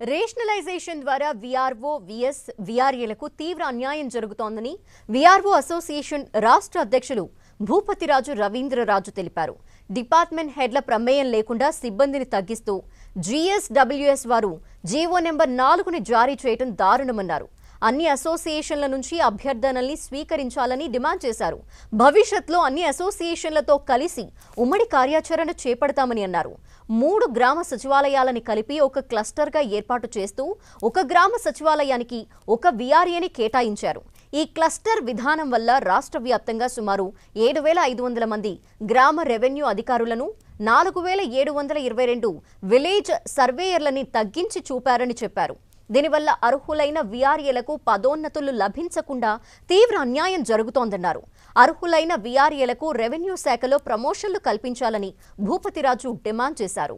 Rationalization ద్వారా VRO, VS, వీఆర్ఏలకు తీవ్ర అన్యాయం జరుగుతోందని వీఆర్ఓ అసోసియేషన్ రాష్ట్ర అధ్యక్షులు భూపతిరాజు రవీంద్రరాజు తెలిపారు. డిపార్ట్మెంట్ హెడ్ల ప్రమేయం లేకుండా సిబ్బందిని తగ్గిస్తూ జీఎస్డబ్ల్యూఎస్ వారు జీవో నెంబర్ 4ని జారీ చేయడం దారుణమన్నారు. అన్ని అసోసియేషన్ల నుంచి అభ్యర్థనల్ని స్వీకరించాలని డిమాండ్ చేశారు. భవిష్యత్తులో అన్ని అసోసియేషన్లతో కలిసి ఉమ్మడి కార్యాచరణ చేపడతామని అన్నారు. 3 గ్రామ సచివాలయాలని కలిపి ఒక క్లస్టర్గా ఏర్పాటు చేస్తూ ఒక గ్రామ సచివాలయానికి ఒక వీఆర్ఏని కేటాయించారు. ఈ క్లస్టర్ విధానం వల్ల రాష్ట్ర వ్యాప్తంగా సుమారు 7,500 మంది గ్రామ రెవెన్యూ అధికారులను 4,722 విలేజ్ సర్వేయర్లని తగ్గించి చూపారని చెప్పారు. దీనివల్ల అర్హులైన వీఆర్ఏలకు పదోన్నతులు లభించకుండా తీవ్ర అన్యాయం జరుగుతోందన్నారు. అర్హులైన వీఆర్ఏలకు రెవెన్యూ శాఖలో ప్రమోషన్లు కల్పించాలని భూపతిరాజు డిమాండ్ చేశారు.